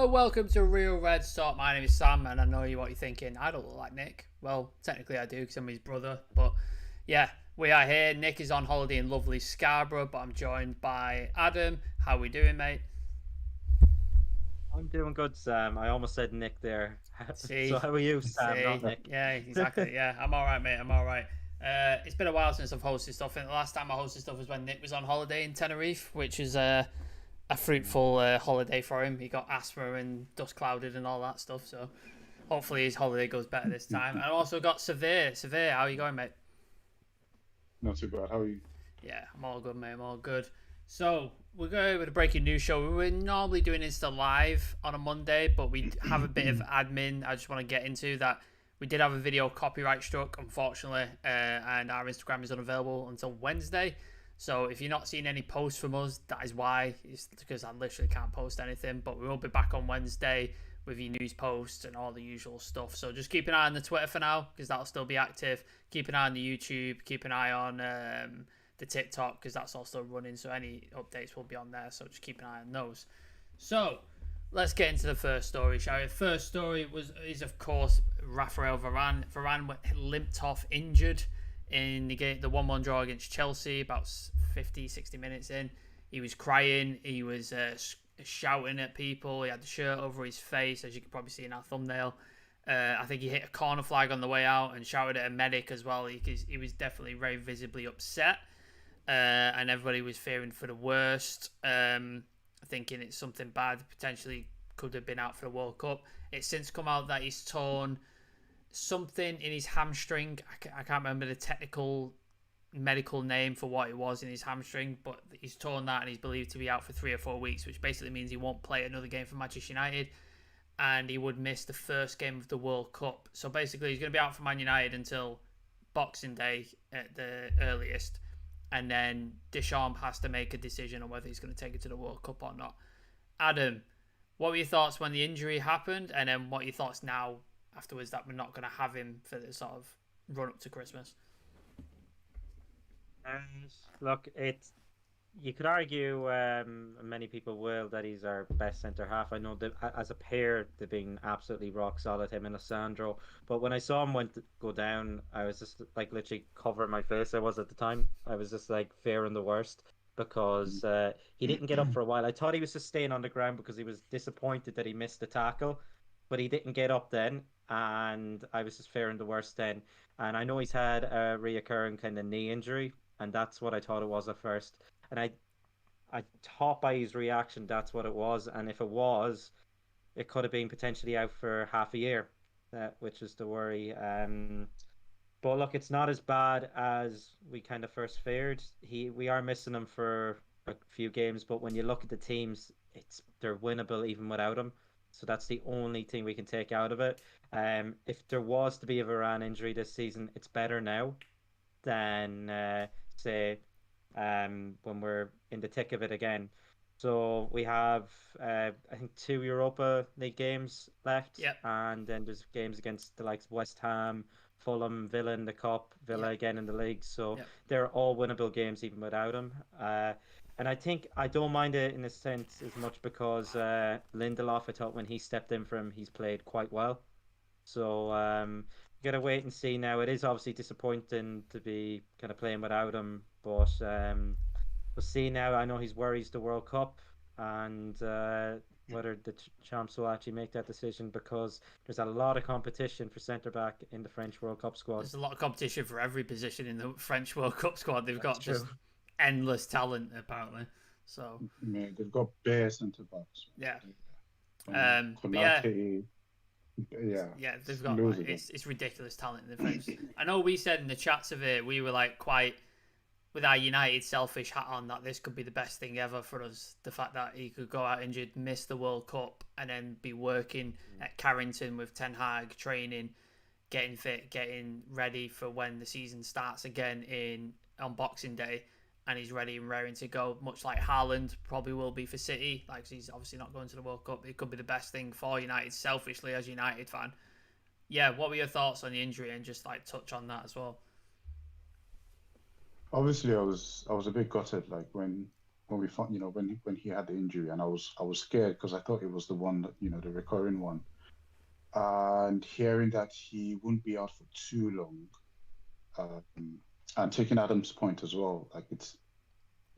Hello, welcome to Real Red Talk. My name is Sam, and I know what you're thinking. I don't look like Nick. Well, technically I do because I'm his brother. But yeah, we are here. Nick is on holiday in lovely Scarborough, but I'm joined by Adam. How we doing, mate? I'm doing good, Sam. I almost said Nick there. So See, how are you, Sam? Not see, Nick. yeah, exactly. Yeah, I'm all right, mate. I'm all right. It's been a while since I've hosted stuff. I think the last time I hosted stuff was when Nick was on holiday in Tenerife, which is a fruitful holiday for him. He got asthma and dust clouded and all that stuff. So hopefully his holiday goes better this time. And I also got Severe. Severe, how are you going, mate? Not too bad. How are you? Yeah, I'm all good, mate. I'm all good. So we're going with a breaking news show. We were normally doing Insta live on a Monday, but we have a bit of admin. I just want to get into that. We did have a video copyright struck, unfortunately, and our Instagram is unavailable until Wednesday. So if you're not seeing any posts from us, that is why. It's because I literally can't post anything. But we will be back on Wednesday with your news posts and all the usual stuff. So just keep an eye on the Twitter for now because that'll still be active. Keep an eye on the YouTube. Keep an eye on the TikTok because that's all still running. So any updates will be on there. So just keep an eye on those. So let's get into the first story, shall we? The first story is of course Raphael Varane. Varane limped off injured in the game, the 1-1 draw against Chelsea, about 50, 60 minutes in. He was crying. He was shouting at people. He had the shirt over his face, as you can probably see in our thumbnail. I think he hit a corner flag on the way out and shouted at a medic as well. He was definitely very visibly upset. And everybody was fearing for the worst, thinking it's something bad, potentially could have been out for the World Cup. It's since come out that he's torn something in his hamstring. I can't remember the technical medical name for what it was in his hamstring, but he's torn that and he's believed to be out for 3 or 4 weeks, which basically means he won't play another game for Manchester United and he would miss the first game of the World Cup. So basically he's going to be out for Man United until Boxing Day at the earliest, and then Deschamps has to make a decision on whether he's going to take it to the World Cup or not. Adam, what were your thoughts when the injury happened, and then what are your thoughts now afterwards that we're not going to have him for the sort of run up to Christmas? And look, it's you could argue, many people will, that he's our best centre half. I know that as a pair, they've been absolutely rock solid, him and Lisandro. But when I saw him go down, I was just like literally covering my face. I was at the time. I was just like fearing the worst because he didn't get up for a while. I thought he was just staying on the ground because he was disappointed that he missed the tackle, but he didn't get up then, and I was just fearing the worst then. And I know he's had a reoccurring kind of knee injury, and that's what I thought it was at first. And I thought by his reaction that's what it was, and if it was, it could have been potentially out for half a year, which is the worry. But look, it's not as bad as we kind of first feared. We are missing him for a few games, but when you look at the teams, they're winnable even without him. So that's the only thing we can take out of it. If there was to be a Varane injury this season, it's better now than say when we're in the thick of it again. So we have, I think, 2 Europa League games left, Yep. and then there's games against the likes of West Ham, Fulham, Villa in the cup, Villa Yep. again in the league. So Yep. they're all winnable games even without him. And I think I don't mind it in a sense as much because Lindelof, I thought when he stepped in for him, he's played quite well. So you gotta wait and see now. It is obviously disappointing to be kind of playing without him, but we'll see now. I know he's worries the World Cup and whether the champs will actually make that decision because there's a lot of competition for centre back in the French World Cup squad. There's a lot of competition for every position in the French World Cup squad. They've That's got true. just endless talent apparently. So Man, they've got bare centre backs. yeah. But yeah, Konate, yeah, yeah, they've it's got loads like of them. it's ridiculous talent in the French. I know we said in the chats of it we were like quite with our United selfish hat on that this could be the best thing ever for us. The fact that he could go out injured, miss the World Cup, and then be working at Carrington with Ten Hag, training, getting fit, getting ready for when the season starts again in on Boxing Day, and he's ready and raring to go. Much like Haaland probably will be for City. Like he's obviously not going to the World Cup. It could be the best thing for United, selfishly as a United fan. Yeah, what were your thoughts on the injury and just like touch on that as well? Obviously, I was a bit gutted like when when we found, when he had the injury, and I was scared because I thought it was the one that, the recurring one. And hearing that he wouldn't be out for too long, and taking Adam's point as well, like it's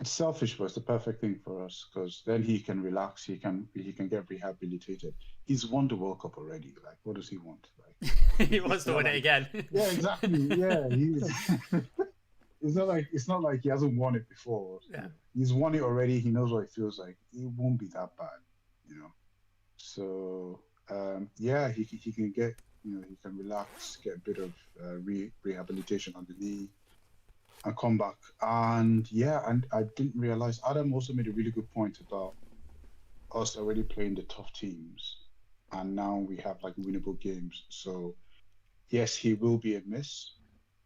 selfish, but it's the perfect thing for us because then he can relax, he can get rehabilitated. He's won the World Cup already. Like, what does he want? Like, He wants to win it again. Yeah, exactly. Yeah, he's. It's not like he hasn't won it before. Yeah. He's won it already. He knows what it feels like. It won't be that bad, So yeah, he can get, he can relax, get a bit of rehabilitation on the knee, and come back. And yeah, and I didn't realize Adam also made a really good point about us already playing the tough teams, and now we have like winnable games. So yes, he will be a miss,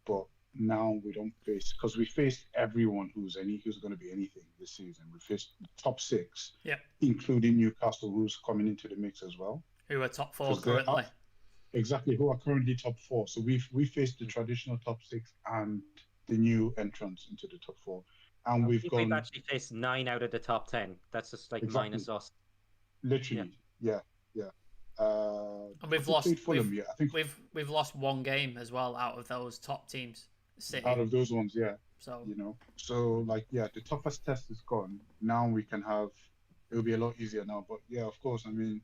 but now we don't face, because we faced everyone who's going to be anything this season. We faced the top six, including Newcastle, who's coming into the mix as well. Who are top four currently? Exactly, who are currently top four. So we faced the traditional top six and the new entrants into the top four, and we've actually faced 9 out of the top 10. That's just like minus us. Literally, yeah. And we've lost Fulham. I think we've lost one game as well out of those top teams. City. Out of those ones, yeah. So so like, yeah, the toughest test is gone. Now we can have. It'll be a lot easier now. But yeah, of course, I mean,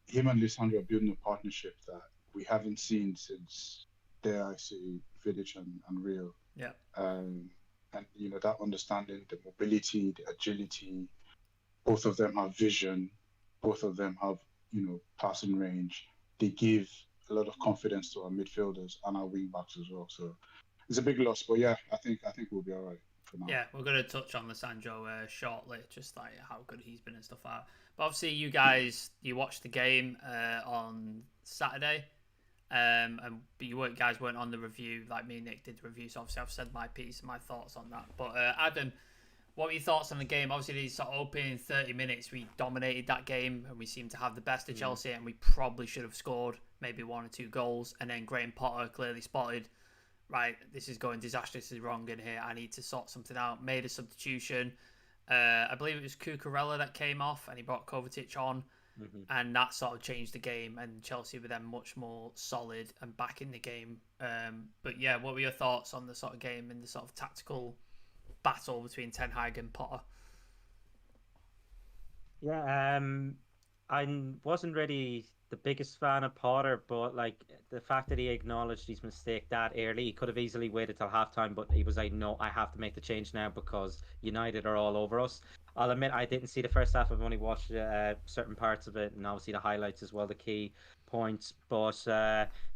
him and Lisandro are building a partnership that we haven't seen since, dare I say, Vidic and Real. Yeah. And that understanding, the mobility, the agility. Both of them have vision. Both of them have passing range. They give a lot of confidence to our midfielders and our wing backs as well. So it's a big loss, but yeah, I think we'll be all right for now. Yeah, we're going to touch on Lisandro shortly, just like how good he's been and stuff like that. But obviously, you guys, you watched the game on Saturday, but you guys weren't on the review like me and Nick did the review. So obviously, I've said my piece and my thoughts on that. But Adam, what were your thoughts on the game? Obviously, these sort of opening 30 minutes, we dominated that game and we seemed to have the best of Chelsea, and we probably should have scored maybe 1 or 2 goals. And then Graham Potter clearly spotted, right, this is going disastrously wrong in here. I need to sort something out. Made a substitution. I believe it was Cucurella that came off, and he brought Kovacic on, and that sort of changed the game. And Chelsea were then much more solid and back in the game. But yeah, what were your thoughts on the sort of game and the sort of tactical battle between Ten Hag and Potter? Yeah, I wasn't really the biggest fan of Potter, but like the fact that he acknowledged his mistake that early, he could have easily waited till halftime, but he was like, no, I have to make the change now because United are all over us. I'll admit I didn't see the first half. I've only watched certain parts of it, and obviously the highlights as well, the key points. But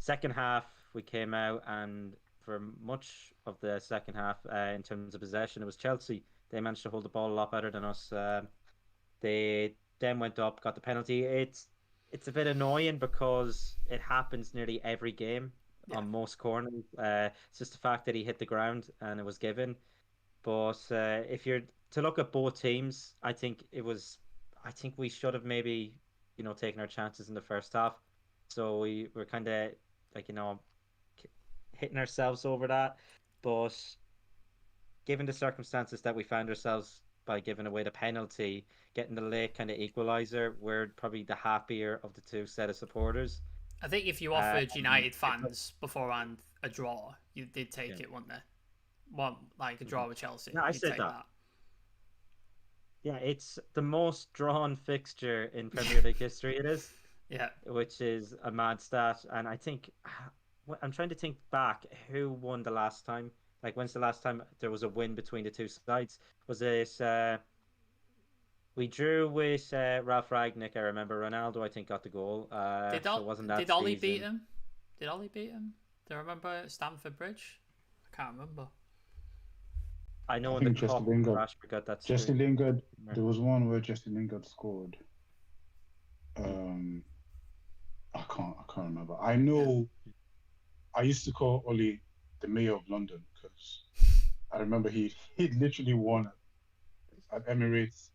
second half we came out, and for much of the second half, in terms of possession, it was Chelsea. They managed to hold the ball a lot better than us. They then went up, got the penalty. It's a bit annoying because it happens nearly every game on most corners. It's just the fact that he hit the ground and it was given. But if you're to look at both teams, I think we should have maybe taken our chances in the first half. So we were kind of like hitting ourselves over that. But given the circumstances that we found ourselves by giving away the penalty, getting the late kind of equaliser, we're probably the happier of the two set of supporters. I think if you offered United fans beforehand a draw, you did take it, wouldn't they? Like a draw with Chelsea. Yeah, I said that. Yeah, it's the most drawn fixture in Premier League history. It is. Yeah. Which is a mad stat, and I think I'm trying to think back who won the last time. Like, when's the last time there was a win between the two sides? Was it we drew with Ralph Ragnick? I remember Ronaldo, I think, got the goal. Did Ollie beat him? Did Ollie beat him? Do I remember Stamford Bridge? I can't remember. I know in the Jesse cup, Lingard. Rashford got that. Jesse Lingard. There was one where Jesse Lingard scored. I can't remember. I know. I used to call Ollie the mayor of London because I remember he literally won at Emirates,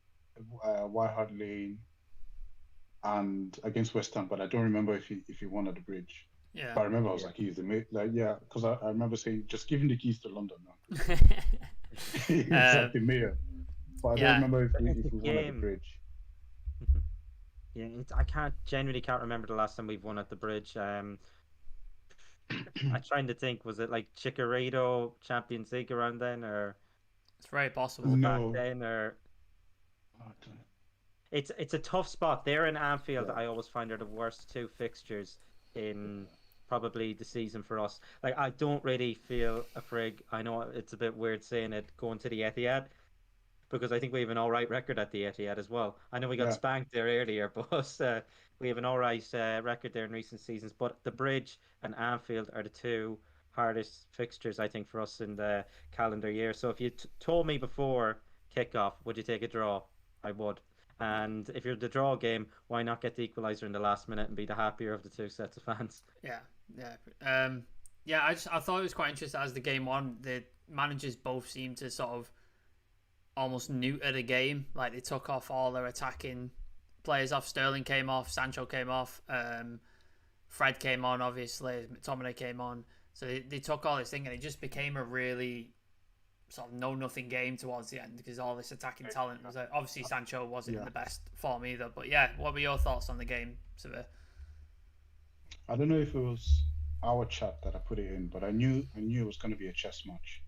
White Hart Lane, and against West Ham. But I don't remember if he won at the Bridge. Yeah. But I remember I was like, he's the mayor. Like, yeah, because I remember saying, just give him the keys to London now. He's like the mayor. But I don't Yeah. remember if It's a we won at the game. bridge. Yeah, I genuinely can't remember the last time we've won at the bridge. I'm trying to think, was it like Chicharito Champions League around then, or It's very possible. back No. then, or Oh, it's a tough spot. There in Anfield, yeah. I always find are the worst two fixtures in probably the season for us. Like I don't really feel a frig. I know it's a bit weird saying it going to the Etihad because I think we have an all right record at the Etihad as well. I know we got Yeah. spanked there earlier, but we have an all right record there in recent seasons. But the Bridge and Anfield are the two hardest fixtures I think for us in the calendar year. So if you told me before kickoff, would you take a draw? I would. And if you're the draw game, why not get the equaliser in the last minute and be the happier of the two sets of fans? Yeah, yeah. I thought it was quite interesting as the game on. The managers both seemed to sort of almost neuter the game. Like they took off all their attacking players off. Sterling came off, Sancho came off, Fred came on, obviously, McTominay came on. So they took all this thing and it just became a really sort of know-nothing game towards the end because all this attacking talent was obviously Sancho wasn't in the best form either. But yeah, what were your thoughts on the game, Severe? I don't know if it was our chat that I put it in, but I knew it was going to be a chess match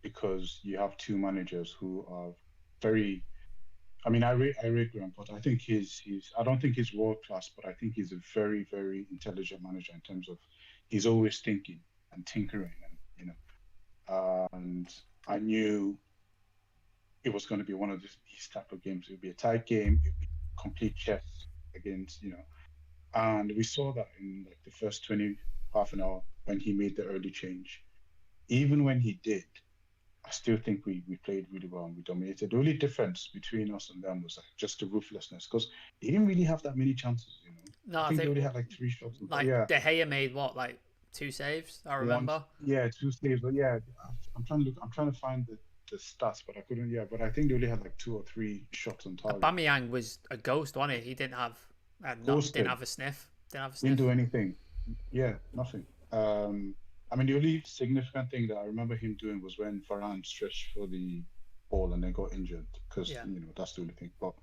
because you have two managers who are very. I mean, I rate Graham Potter. I think he's. I don't think he's world class, but I think he's a very, very intelligent manager in terms of he's always thinking and tinkering, and and I knew it was going to be one of these type of games. It would be a tight game. It would be complete chess against, and we saw that in like the first 20, half an hour when he made the early change. Even when he did, I still think we played really well and we dominated. The only difference between us and them was like just the ruthlessness because they didn't really have that many chances, No, I think they only had like 3 shots. Like Yeah. De Gea made what, like 2 saves? I remember. Yeah, 2 saves. But yeah, I'm trying to look. I'm trying to find the stats, but I couldn't. Yeah, but I think they only had like 2 or 3 shots on target. Aubameyang was a ghost, wasn't he? He didn't have didn't have a sniff. Didn't do anything. Yeah, nothing. I mean, the only significant thing that I remember him doing was when Varane stretched for the ball and then got injured because that's the only thing. But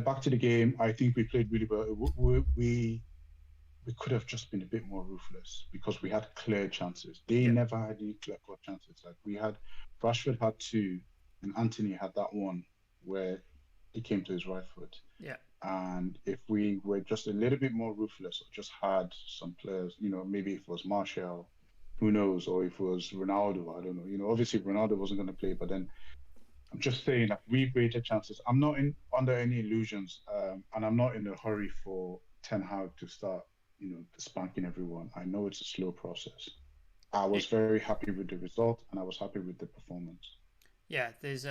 back to the game, I think we played really well. We could have just been a bit more ruthless because we had clear chances. They never had any clear-cut chances. Like we had, Rashford had 2, and Anthony had that one where he came to his right foot. Yeah. And if we were just a little bit more ruthless or just had some players, maybe if it was Martial, who knows, or if it was Ronaldo, I don't know. Obviously Ronaldo wasn't going to play, but then I'm just saying that we created chances. I'm not under any illusions, and I'm not in a hurry for Ten Hag to start, spanking everyone. I know it's a slow process. I was very happy with the result, and I was happy with the performance. Yeah, it's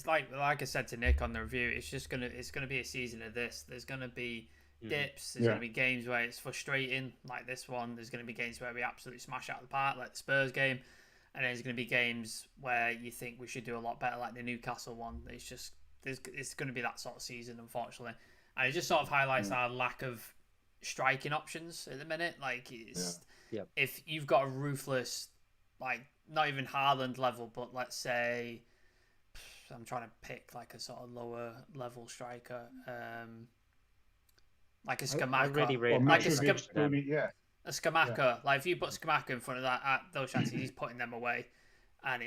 like I said to Nick on the review, it's gonna be a season of this. There's gonna be dips. There's gonna be games where it's frustrating, like this one. There's gonna be games where we absolutely smash out of the park, like the Spurs game, and there's gonna be games where you think we should do a lot better, like the Newcastle one. It's gonna be that sort of season, unfortunately, and it just sort of highlights our lack of striking options at the minute. Like if you've got a ruthless, like not even Haaland level, but let's say I'm trying to pick like a sort of lower level striker, like a Skamaka, like a Skamaka. Like if you put Skamaka in front of those chances, he's putting them away, and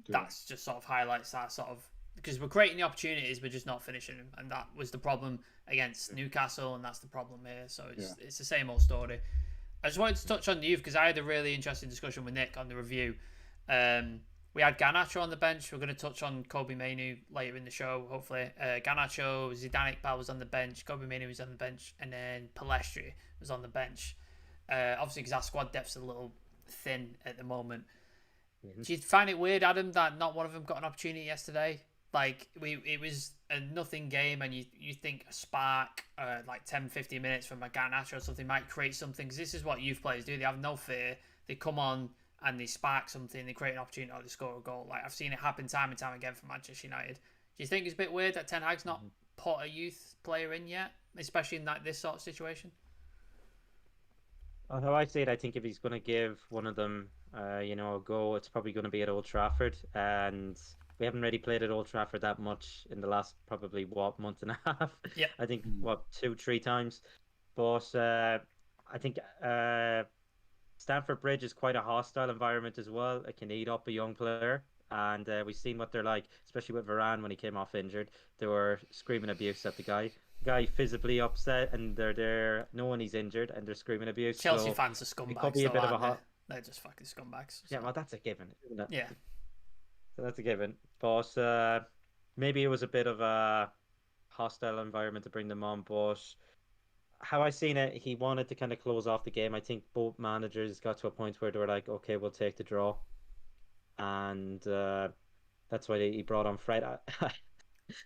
that's just sort of highlights that sort of because we're creating the opportunities, we're just not finishing them, and that was the problem against Newcastle, and that's the problem here. So it's the same old story. I just wanted to touch on the youth because I had a really interesting discussion with Nick on the review. We had Garnacho on the bench. We're going to touch on Kobbie Mainoo later in the show, hopefully. Garnacho, Zidane Iqbal was on the bench, Kobbie Mainoo was on the bench, and then Palestri was on the bench. Obviously, because our squad depth's a little thin at the moment. Mm-hmm. Do you find it weird, Adam, that not one of them got an opportunity yesterday? Like, it was a nothing game, and you think a spark, like 10, 15 minutes from a Garnacho or something might create something. Because this is what youth players do. They have no fear. They come on and they spark something. They create an opportunity or they score a goal. Like, I've seen it happen time and time again for Manchester United. Do you think it's a bit weird that Ten Hag's not put a youth player in yet, especially in this sort of situation? How I say it, I think if he's going to give one of them, a go, it's probably going to be at Old Trafford. And we haven't really played at Old Trafford that much in the last probably month and a half. Yeah. I think 2-3 times, but I think Stamford Bridge is quite a hostile environment as well. It can eat up a young player. And we've seen what they're like, especially with Varane when he came off injured. They were screaming abuse at the guy. Guy visibly upset, and they're there knowing he's injured, and they're screaming abuse. Chelsea so fans are it could scumbags, be a though, bit of a aren't hot. they? They're just fucking scumbags. Yeah, so. well, that's a given, isn't it? Yeah. So that's a given. But maybe it was a bit of a hostile environment to bring them on. But how I seen it, he wanted to kind of close off the game. I think both managers got to a point where they were like, okay, we'll take the draw. And that's why he brought on Fred.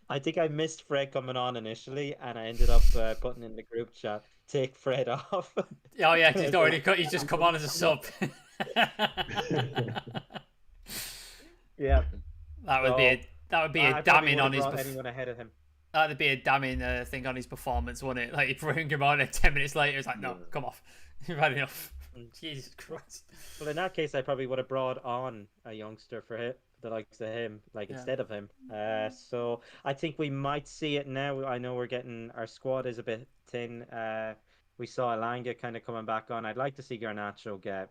I think I missed Fred coming on initially, and I ended up putting in the group chat, take Fred off. Oh yeah, he's just come on as a sub. Yeah, that would be a damning on his. Anyone ahead of him. That'd be a damning thing on his performance, wouldn't it? Like he bring him on, and 10 minutes later, it's like, no, come off, you've had enough. Jesus Christ. Well, in that case, I probably would have brought on a youngster for him, the likes of him, instead of him. So I think we might see it now. I know our squad is a bit thin. We saw Elanga kind of coming back on. I'd like to see Garnacho get,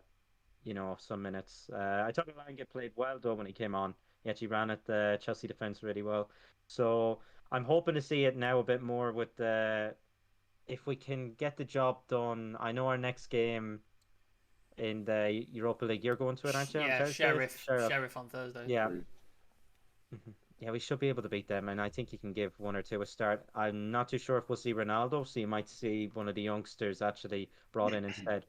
some minutes. I thought Elanga played well though when he came on. He actually ran at the Chelsea defense really well. So I'm hoping to see it now a bit more with if we can get the job done. I know our next game in the Europa League, you're going to it, aren't you? Yeah, Sheriff on Thursday. Yeah. Yeah, we should be able to beat them, and I think you can give one or two a start. I'm not too sure if we'll see Ronaldo, so you might see one of the youngsters actually brought in instead.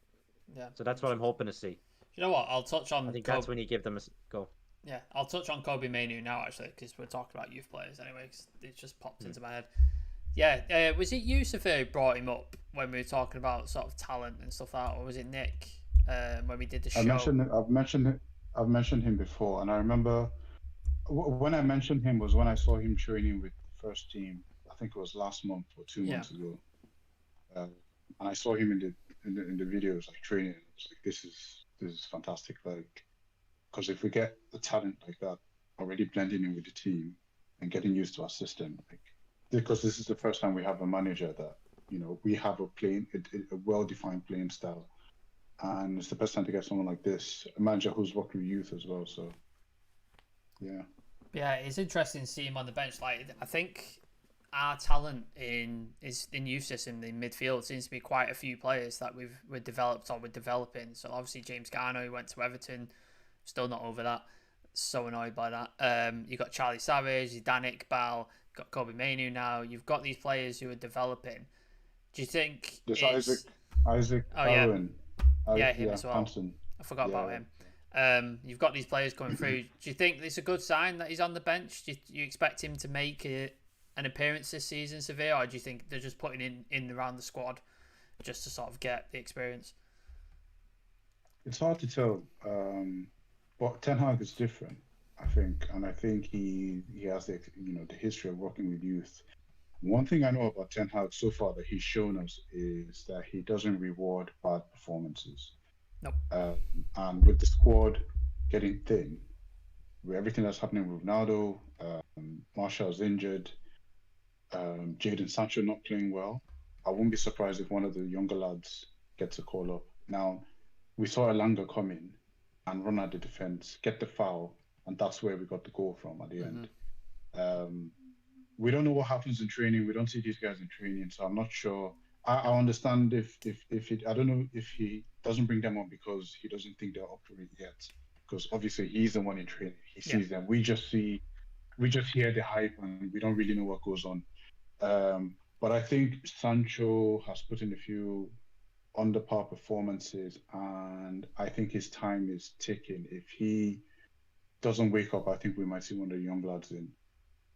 Yeah. So that's what I'm hoping to see. You know what? I'll touch on. I think that's when you give them a go. Yeah, I'll touch on Kobbie Mainoo now, actually, because we're talking about youth players anyway, because it just popped into my head. Yeah, was it Yusuf who brought him up when we were talking about sort of talent and stuff like that, or was it Nick when we did the show? I've mentioned him before, and I remember when I mentioned him was when I saw him training with the first team. I think it was last month or 2 months ago, and I saw him in the videos like training. I was like, this is fantastic, like. Because if we get a talent like that already blending in with the team and getting used to our system, because this is the first time we have a manager that we have a well-defined playing style, and it's the best time to get someone like this, a manager who's worked with youth as well. So, yeah, it's interesting to see him on the bench. Like I think our talent in youth system in midfield seems to be quite a few players that we're developing. So obviously James Garner, who went to Everton. Still not over that. So annoyed by that. You got Charlie Savage, Danik Bal, got Kobbie Mainoo now. You've got these players who are developing. Do you think Isaac Bowen? Yeah, him as well. Thompson. I forgot about him. You've got these players coming through. Do you think it's a good sign that he's on the bench? Do you expect him to make an appearance this season, Sevilla, or do you think they're just putting in around the squad just to sort of get the experience? It's hard to tell. But Ten Hag is different, I think, and I think he has the history of working with youth. One thing I know about Ten Hag so far that he's shown us is that he doesn't reward bad performances. Nope. And with the squad getting thin, with everything that's happening with Ronaldo, Martial's injured, Jadon Sancho not playing well, I wouldn't be surprised if one of the younger lads gets a call up. Now, we saw Elanga come in and run at the defense, get the foul, and that's where we got the goal from at the end. We don't know what happens in training. We don't see these guys in training, so I'm not sure. I understand if I don't know if he doesn't bring them on because he doesn't think they're up to it yet. Because obviously he's the one in training. He sees them. We just hear the hype and we don't really know what goes on. But I think Sancho has put in a few under par performances, and I think his time is ticking. If he doesn't wake up, I think we might see one of the young lads in,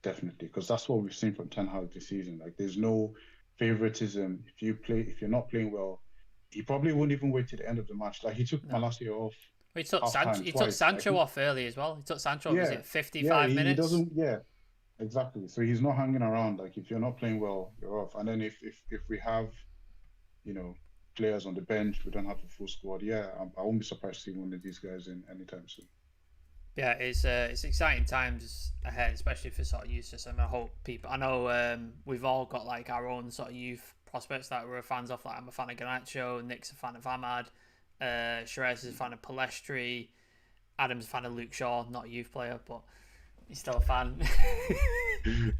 definitely, because that's what we've seen from Ten Hag this season. Like, there's no favoritism. If you're not playing well, he probably won't even wait to the end of the match. Like, he took Malacia off. He took Sancho off early as well. He took Sancho, was it 55 minutes? He doesn't, exactly. So he's not hanging around. Like, if you're not playing well, you're off. And then if we have, players on the bench, we don't have a full squad, I won't be surprised to see one of these guys in anytime soon. Yeah, it's exciting times ahead, especially for sort of youth system. I hope people. I know we've all got like our own sort of youth prospects that we're fans of. Like I'm a fan of Garnacho, Nick's a fan of Ahmad, Sherez is a fan of Palestri, Adam's a fan of Luke Shaw, not a youth player, but he's still a fan.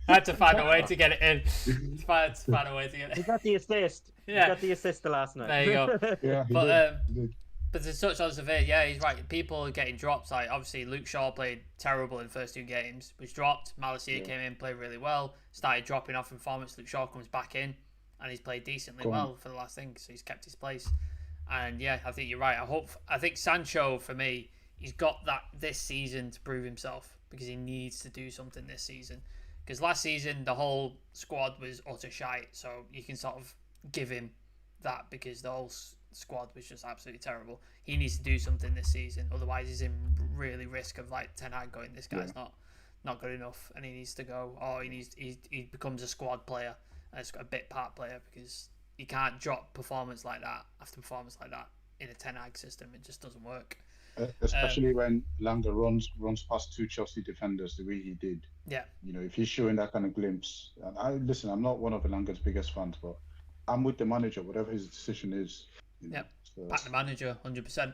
I had to find a way to get it in. Find a way to get it. He got the assist. Yeah. He got the assist the last night. There you go. Yeah, he But did. He did. But to touch on Sevilla, yeah, he's right. People are getting drops. Like obviously, Luke Shaw played terrible in the first 2 games, was dropped. Malacia came in, played really well, started dropping off in performance. Luke Shaw comes back in, and he's played decently well for the last thing, so he's kept his place. And yeah, I think you're right. I think Sancho for me, he's got that this season to prove himself because he needs to do something this season. Because last season the whole squad was utter shite, so you can sort of give him that because the whole squad was just absolutely terrible. He needs to do something this season, otherwise he's in really risk of like Ten Hag going, this guy's not good enough, and he needs to go, or he becomes a squad player, a bit part player, because you can't drop performance like that after performance like that in a Ten Hag system. It just doesn't work. Especially when Langer runs past 2 Chelsea defenders the way he did. Yeah. You know, if he's showing that kind of glimpse, and I'm not one of Langer's biggest fans, but I'm with the manager, whatever his decision is. You know, Yep. so. Back the manager, 100%.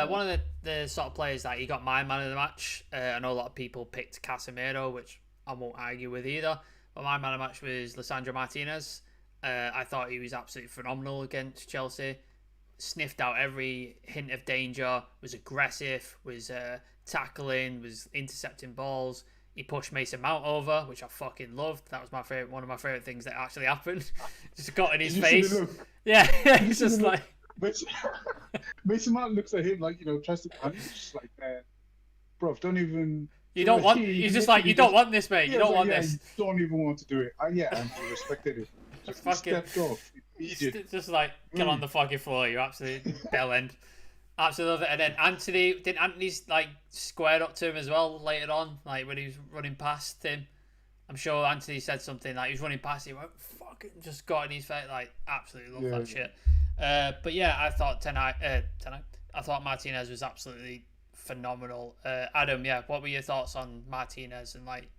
One of the sort of players that he got my man of the match. I know a lot of people picked Casemiro, which I won't argue with either. But my man of the match was Lisandro Martinez. I thought he was absolutely phenomenal against Chelsea. Sniffed out every hint of danger. Was aggressive. Was tackling. Was intercepting balls. He pushed Mason Mount over, which I fucking loved. That was one of my favorite things that actually happened. Just got in his face. Yeah, it's just like Mason Mount looks at him like, you know, tries to. I'm just like, bro, don't even. You don't want. He's just like, you don't want this, mate. You don't want this. You don't even want to do it. And he respected it. Just fucking stepped off. Just like get on the fucking floor. You're absolutely bell end. Absolutely love it. And then Anthony's like squared up to him as well later on, like when he was running past him. I'm sure Anthony said something like he was running past him, went fucking just got in his face. Like absolutely love that shit. But yeah, I thought I thought Martinez was absolutely phenomenal. Adam, yeah, what were your thoughts on Martinez and like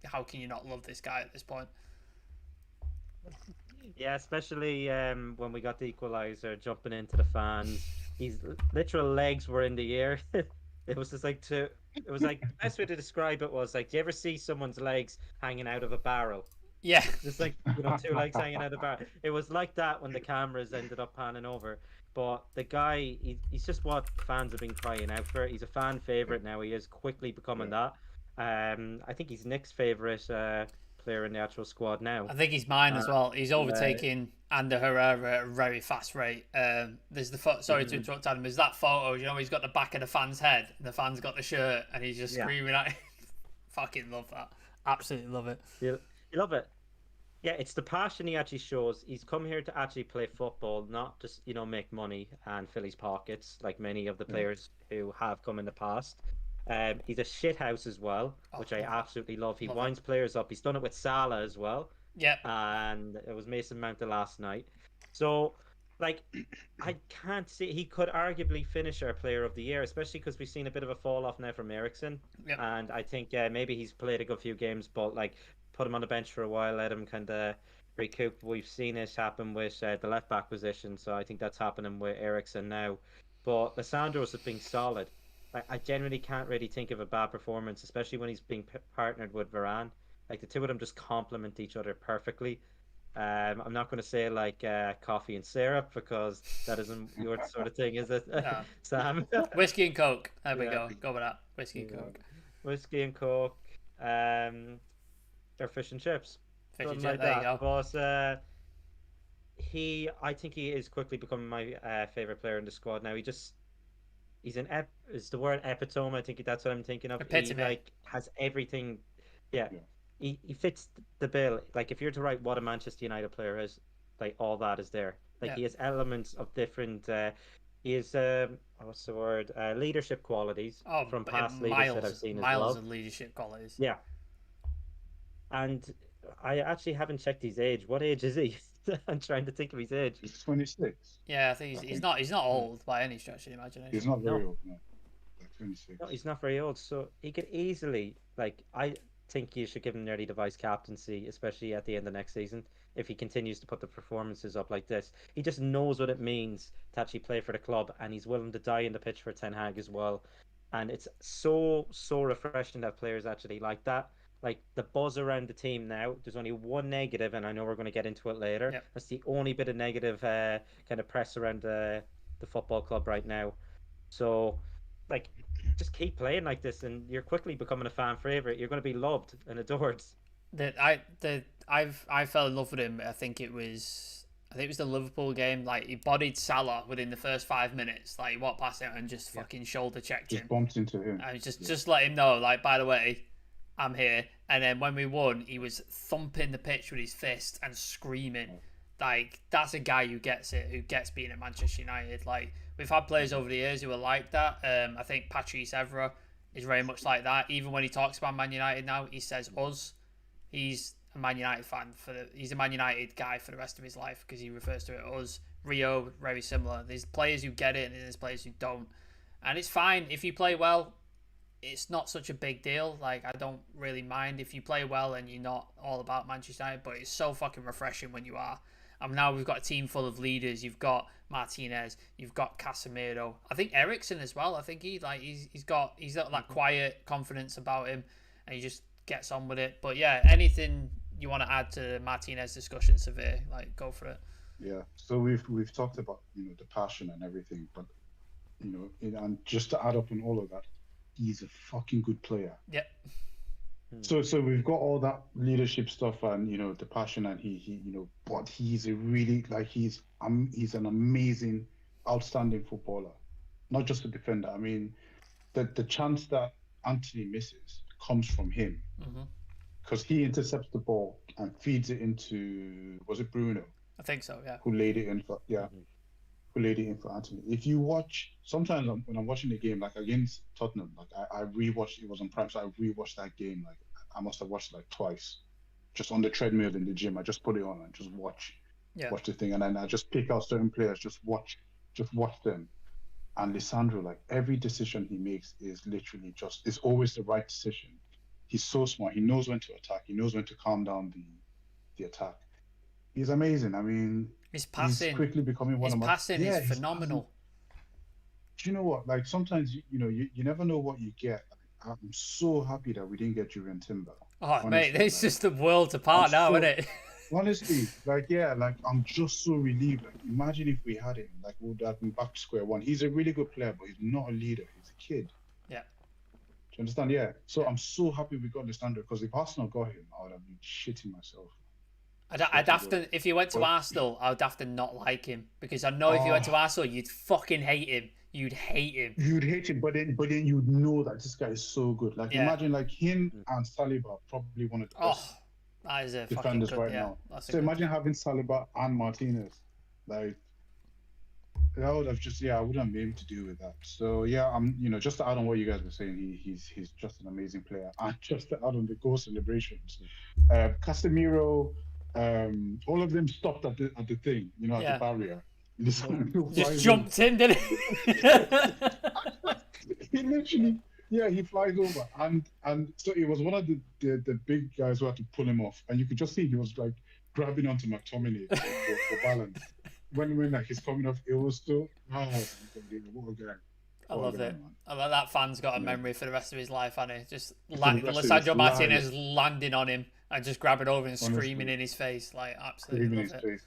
how can you not love this guy at this point? Yeah, especially when we got the equaliser, jumping into the fans. His literal legs were in the air. It was just like the best way to describe it was like, do you ever see someone's legs hanging out of a barrel? Yeah. Just like, you know, 2 legs hanging out of a barrel. It was like that when the cameras ended up panning over. But the guy, he's just what fans have been crying out for. He's a fan favourite now. He is quickly becoming that. I think he's Nick's favourite player in the actual squad now. I think he's mine as well. He's overtaking Ander Herrera at a very fast rate. There's the sorry to interrupt, Adam. There's that photo. You know, he's got the back of the fan's head, and the fan's got the shirt, and he's just screaming at him. Fucking love that. Absolutely love it. You love it. Yeah, it's the passion he actually shows. He's come here to actually play football, not just, you know, make money and fill his pockets like many of the players who have come in the past. He's a shithouse as well, which I absolutely love. He winds players up. He's done it with Salah as well. Yeah. And it was Mason Mount the last night. So, like, I can't see. He could arguably finish our player of the year, especially because we've seen a bit of a fall off now from Eriksen. Yep. And I think maybe he's played a good few games, but like, put him on the bench for a while, let him kind of recoup. We've seen this happen with the left back position, so I think that's happening with Eriksen now. But Lisandro's has been solid. I generally can't really think of a bad performance, especially when he's being partnered with Varane. Like the two of them just complement each other perfectly. I'm not going to say like coffee and syrup because that isn't your sort of thing, is it, No. Sam? Whiskey and Coke. There we go. Go with that. Whiskey and Coke. Whiskey and Coke. They're fish and chips. Fish and Something chip. like There you that. go. But I think he is quickly becoming my favorite player in the squad now. He's is the word epitome? I think that's what I'm thinking of. Epitome. He like has everything. Yeah. He fits the bill. Like if you're to write what a Manchester United player is, like all that is there. Like he has elements of different. He has what's the word? Leadership qualities from past leaders that I've seen as well. Miles of leadership qualities. Yeah. And I actually haven't checked his age. What age is he? I'm trying to think of his age. He's 26. Yeah, I think he's not old by any stretch of the imagination. He's not very old, no. 26. No, he's not very old, so he could easily, like, I think you should give him nearly the vice captaincy, especially at the end of next season, if he continues to put the performances up like this. He just knows what it means to actually play for the club, and he's willing to die in the pitch for Ten Hag as well. And it's so refreshing that players actually like that. Like the buzz around the team now, there's only one negative, and I know we're going to get into it later. Yep. That's the only bit of negative kind of press around the football club right now. So, like, just keep playing like this, and you're quickly becoming a fan favorite. You're going to be loved and adored. I fell in love with him. I think it was the Liverpool game. Like he bodied Salah within the first 5 minutes. Like he walked past him and just fucking shoulder checked Just him. bumped into him. And just let him know, like, by the way, I'm here. And then when we won, he was thumping the pitch with his fist and screaming. Like, that's a guy who gets it, who gets being at Manchester United. Like, we've had players over the years who are like that. I think Patrice Evra is very much like that. Even when he talks about Man United now, he says us. He's a Man United fan. He's a Man United guy for the rest of his life because he refers to it as us. Rio, very similar. There's players who get it and there's players who don't. And it's fine. If you play well, it's not such a big deal. Like, I don't really mind if you play well and you're not all about Manchester United, but it's so fucking refreshing when you are. And now we've got a team full of leaders. You've got Martinez, you've got Casemiro. I think Eriksen as well. I think he's got that quiet confidence about him, and he just gets on with it. But yeah, anything you want to add to Martinez discussion, Severe, like, go for it. Yeah. So we've talked about the passion and everything, but and just to add up on all of that, he's a fucking good player. Yep. So we've got all that leadership stuff and the passion, and he but he's a really, like, he's an amazing, outstanding footballer, not just a defender. I mean, the chance that Anthony misses comes from him because he intercepts the ball and feeds it into, was it Bruno? I think so. Yeah. Who laid it in for who laid it in for Anthony. If you watch, sometimes when I'm watching the game, like against Tottenham, like I rewatched, it was on Prime, so I rewatched that game. Like I must have watched like twice, just on the treadmill in the gym. I just put it on and just watch the thing, and then I just pick out certain players, just watch them. And Lisandro, like, every decision he makes is literally it's always the right decision. He's so smart. He knows when to attack. He knows when to calm down the attack. He's amazing. I mean, his passing, he's quickly becoming one of my... His passing is phenomenal. Do you know what? Like, sometimes, you never know what you get. I'm so happy that we didn't get Julian Timber. Oh, honestly, mate, it's just the world apart now, isn't it? Honestly, I'm just so relieved. Like, imagine if we had him. Like, we would have been back to square one. He's a really good player, but he's not a leader. He's a kid. Yeah. Do you understand? Yeah. So I'm so happy we got Lisandro, because if Arsenal got him, I would have been shitting myself. I'd have to, if he went to Arsenal, I'd have to not like him, because I know if he went to Arsenal, you'd fucking hate him. You'd hate him. You'd hate him, but then you'd know that this guy is so good. Like, imagine, like, him and Saliba, probably one of the best that is a defenders good, right now. So imagine having Saliba and Martinez. Like, that would have just, I wouldn't be able to deal with that. So yeah, just to add on what you guys were saying, he's just an amazing player. And just to add on the goal celebrations, Casemiro, all of them stopped at the thing, at the barrier. Just jumped in, didn't he? He literally, he flies over, and so it was one of the big guys who had to pull him off, and you could just see he was like grabbing onto McTominay for balance. When like he's coming off, it was still what a guy. I love it. I love that fan's got a memory for the rest of his life, hasn't he? Just Lisandro Martinez landing on him and just grabbing over and screaming in his face, like, absolutely love it.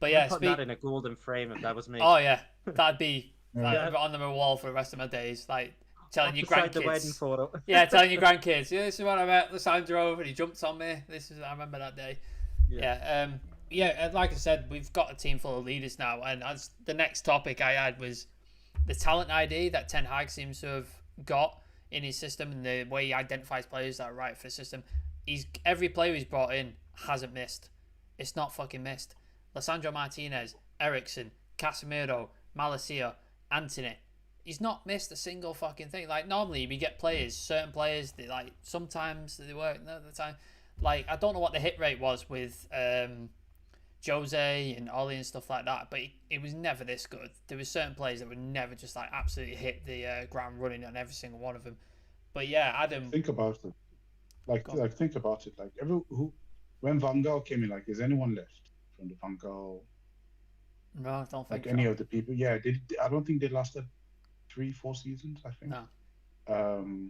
But yeah, put that in a golden frame if that was me. Oh yeah, that'd be on the wall for the rest of my days, like telling your grandkids. The wedding photo. Yeah, telling your grandkids. Yeah, this is what I met Lisandro, and he jumped on me. I remember that day. Yeah. Like I said, we've got a team full of leaders now, and as the next topic I had was the talent ID that Ten Hag seems to have got in his system, and the way he identifies players that are right for the system. Every player he's brought in hasn't missed. It's not fucking missed. Lisandro Martinez, Eriksen, Casemiro, Malacia, Antony. He's not missed a single fucking thing. Like, normally we get certain players, that, like, sometimes they work, another time. Like, I don't know what the hit rate was with Jose and Ollie and stuff like that, but it was never this good. There were certain players that would never just like absolutely hit the ground running on every single one of them. But yeah, Adam, Think about it. Like think about it. Like when Van Gaal came in, like, is anyone left from the Van Gaal? no, I don't think Like any so. of the people? Yeah, I don't think they lasted 3-4 seasons. I think. No.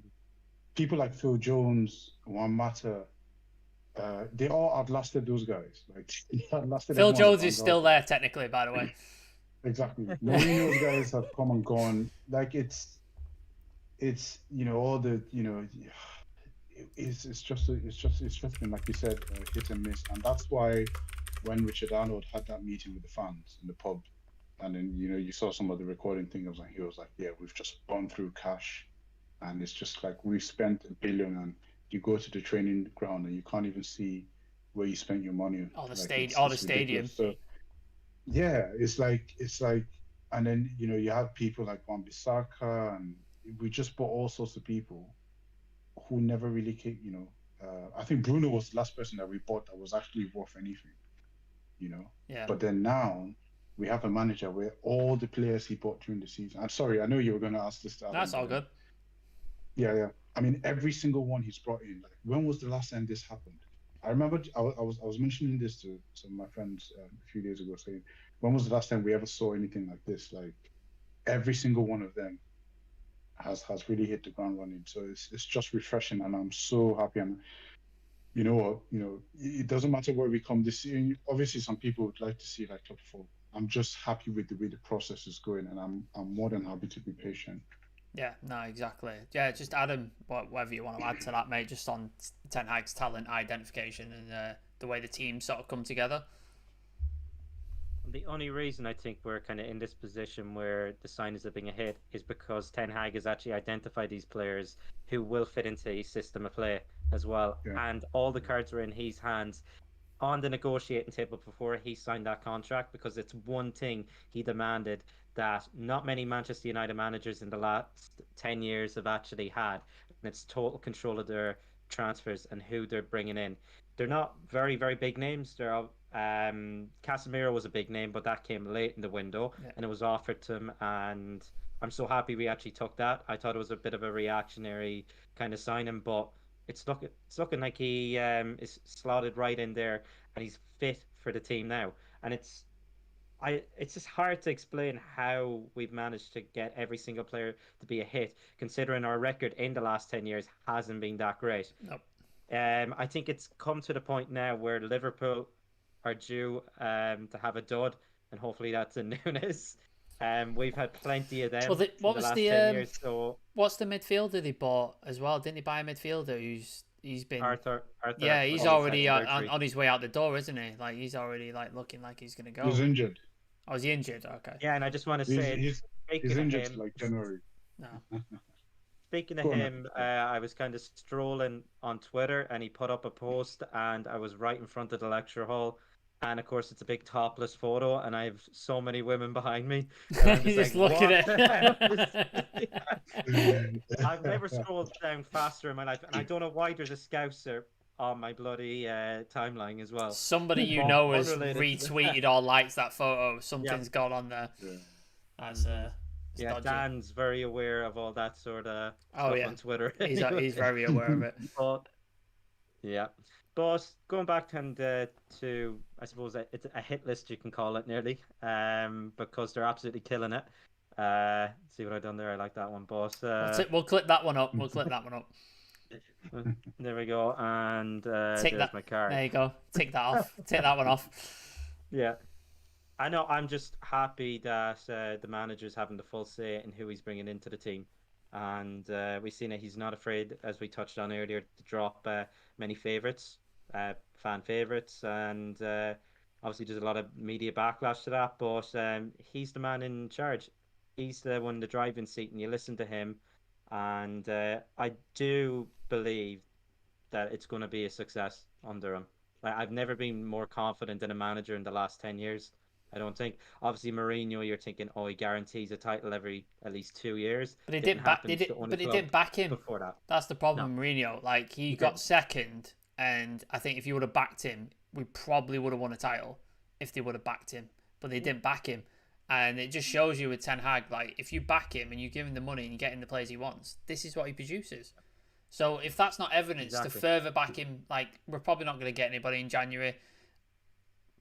People like Phil Jones, Juan Mata, they all outlasted those guys. Like they outlasted Phil everyone Jones that is Van Gaal still did. there technically, by the way. Exactly. Mourinho's guys have come and gone. Like it's all the it's just been, like you said, hit and miss, and that's why when Richard Arnold had that meeting with the fans in the pub, and then you saw some of the recording thing, he was like, yeah, we've just gone through cash, and it's just like we've spent 1 billion, and you go to the training ground and you can't even see where you spent your money. Or the Like, it's stadium. ridiculous. So yeah, it's like, and then you have people like Wan-Bissaka, and we just bought all sorts of people who never really came. I think Bruno was the last person that we bought that was actually worth anything. Yeah. But then now we have a manager where all the players he bought during the season. I'm sorry, I know you were going to ask this. That's all good. Yeah. I mean, every single one he's brought in. Like, when was the last time this happened? I remember I was mentioning this to some of my friends a few days ago, saying, when was the last time we ever saw anything like this? Like, every single one of them has really hit the ground running. So it's just refreshing, and I'm so happy. And you know what? It doesn't matter where we come this year. Obviously, some people would like to see like top four. I'm just happy with the way the process is going, and I'm more than happy to be patient. Yeah, no, exactly. Yeah, just Adam, whatever you want to add to that, mate, just on Ten Hag's talent identification and the way the team sort of come together. The only reason I think we're kind of in this position where the signings are being a hit is because Ten Hag has actually identified these players who will fit into his system of play as well. Yeah. And all the cards were in his hands on the negotiating table before he signed that contract, because it's one thing he demanded that not many Manchester United managers in the last 10 years have actually had. And it's total control of their transfers and who they're bringing in. They're not very, very big names. Casemiro was a big name, but that came late in the window, and it was offered to him. And I'm so happy we actually took that. I thought it was a bit of a reactionary kind of signing, but it's looking like he is slotted right in there, and he's fit for the team now. And it's just hard to explain how we've managed to get every single player to be a hit, considering our record in the last 10 years hasn't been that great. Nope. I think it's come to the point now where Liverpool are due to have a dud, and hopefully that's in Nunes. We've had plenty of them in the last 10 years. So what's the midfielder they bought as well? Didn't he buy a midfielder he's been Arthur? Yeah, he's already on his way out the door, isn't he? Like, he's already like looking like he's gonna go. He's injured. Oh, is he injured? Okay. Yeah, and I just want to say, He's injured till like January. No. Speaking of him, I was kind of strolling on Twitter, and he put up a post, and I was right in front of the lecture hall. And of course, it's a big topless photo, and I have so many women behind me. You just look at it. I've never scrolled down faster in my life, and I don't know why there's a Scouser on my bloody timeline as well. Somebody has retweeted or liked that photo. Something's gone on there. Yeah. That's yeah, Dan's very aware of all that sort of stuff on Twitter. He's very aware of it. But going back to I suppose it's a hit list, you can call it, nearly, because they're absolutely killing it. See what I've done there? I like that one, boss. We'll clip that one up. There we go, and there's my card. There you go. Take that off. Take that one off. Yeah. I know. I'm just happy that the manager's having the full say in who he's bringing into the team, and we've seen that he's not afraid, as we touched on earlier, to drop many favourites, fan favourites, and obviously there's a lot of media backlash to that, but he's the man in charge. He's the one in the driving seat, and you listen to him, and I do believe that it's going to be a success under him. Like, I've never been more confident in a manager in the last 10 years. I don't think. Obviously, Mourinho, you're thinking, he guarantees a title every at least 2 years. But it didn't back him before that. That's the problem, no. Mourinho. Like, he got second, and I think if you would have backed him, we probably would have won a title. if they would have backed him, but they didn't back him. And it just shows you with Ten Hag, like, if you back him and you give him the money and you get him the players he wants, this is what he produces. So if that's not evidence to further back him, like, we're probably not going to get anybody in January.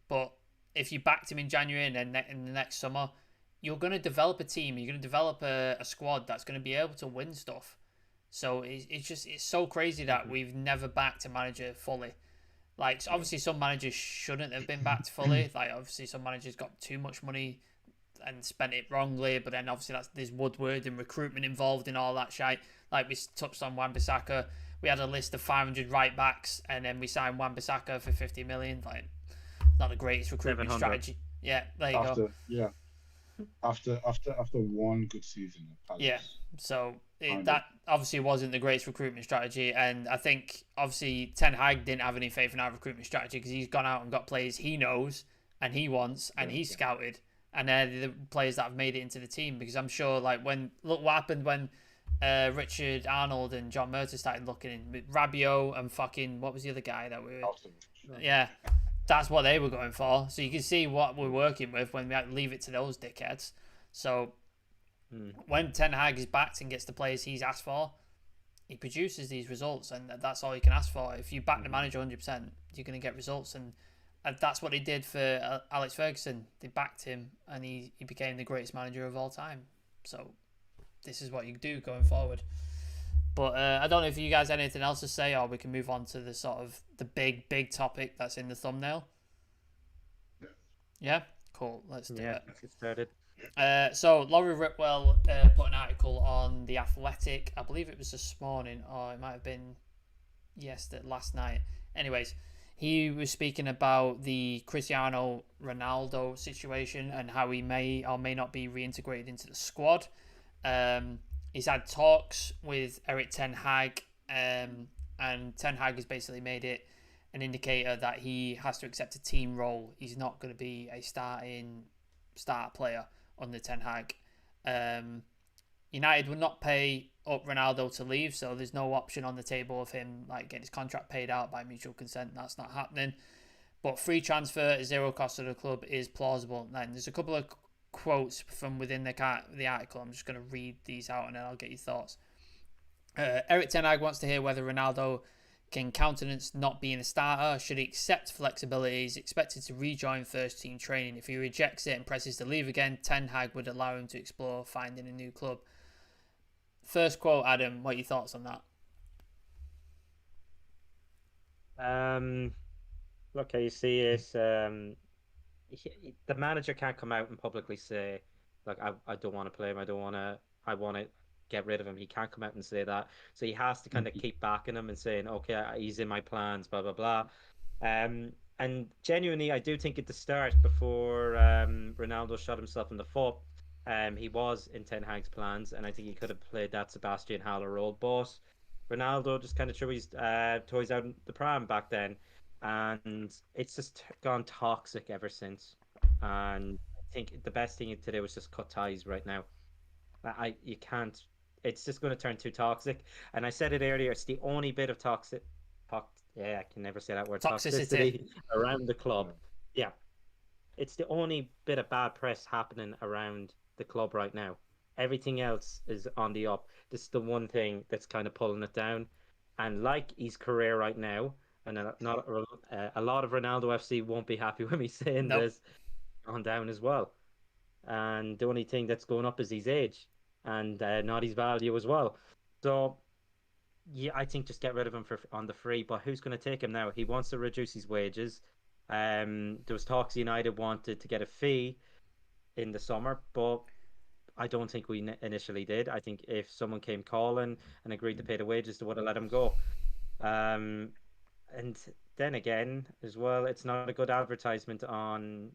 But if you backed him in January and then in the next summer, you're going to develop a team. You're going to develop a squad that's going to be able to win stuff. So it's so crazy that we've never backed a manager fully. Like, obviously some managers shouldn't have been backed fully. Like, obviously some managers got too much money and spent it wrongly, but then obviously there's Woodward and recruitment involved in all that shite. Like we touched on Wan-Bissaka, we had a list of 500 right backs, and then we signed Wan-Bissaka for 50 million. Like, not the greatest recruitment strategy. Yeah, there you go. Yeah, after one good season at Palace. Yeah, so that obviously wasn't the greatest recruitment strategy, and I think obviously Ten Hag didn't have any faith in our recruitment strategy because he's gone out and got players he knows and he wants and he's scouted. And they're the players that have made it into the team, because I'm sure, like, look what happened when Richard Arnold and John Murtaugh started looking in with Rabiot and fucking, what was the other guy that we were... Yeah, that's what they were going for. So you can see what we're working with when we have to leave it to those dickheads. So when Ten Hag is backed and gets the players he's asked for, he produces these results, and that's all you can ask for. If you back the manager 100%, you're going to get results, and that's what they did for Alex Ferguson. They backed him, and he became the greatest manager of all time. So this is what you do going forward. But I don't know if you guys have anything else to say, or we can move on to the sort of the big topic that's in the thumbnail. Yeah? Cool. Let's do it. Let's get started. So Laurie Ripwell put an article on The Athletic. I believe it was this morning, or it might have been last night. Anyways, he was speaking about the Cristiano Ronaldo situation and how he may or may not be reintegrated into the squad. He's had talks with Erik Ten Hag, and Ten Hag has basically made it an indicator that he has to accept a team role. He's not going to be a start player under Ten Hag. United will not pay up Ronaldo to leave, so there's no option on the table of him like getting his contract paid out by mutual consent. That's not happening. But free transfer at zero cost to the club is plausible. And there's a couple of quotes from within the article. I'm just going to read these out and then I'll get your thoughts. Erik Ten Hag wants to hear whether Ronaldo can countenance not being a starter. Should he accept flexibility, he's expected to rejoin first team training. If he rejects it and presses to leave again, Ten Hag would allow him to explore finding a new club. First quote, Adam, what are your thoughts on that? Look, how you see is the manager can't come out and publicly say, like, I don't want to play him, I want to get rid of him. He can't come out and say that. So he has to kind of keep backing him and saying, okay, he's in my plans, blah, blah, blah. And genuinely, I do think at the start, before Ronaldo shot himself in the foot, he was in Ten Hag's plans, and I think he could have played that Sebastian Haller role. But Ronaldo just kind of threw his toys out the pram back then, and it's just gone toxic ever since. And I think the best thing to do is just cut ties right now. You can't. It's just going to turn too toxic. And I said it earlier. It's the only bit of toxic. Yeah, I can never say that word. Toxicity around the club. Yeah, it's the only bit of bad press happening around the club right now. Everything else is on the up. This is the one thing that's kind of pulling it down. And like his career right now, and a lot of Ronaldo FC won't be happy with me saying this, on down as well. And the only thing that's going up is his age and not his value as well. So, yeah, I think just get rid of him on the free. But who's going to take him now? He wants to reduce his wages. There was talks United wanted to get a fee in the summer, but I don't think we initially did. I think if someone came calling and agreed to pay the wages, they would have let him go. And then again, as well, it's not a good advertisement on,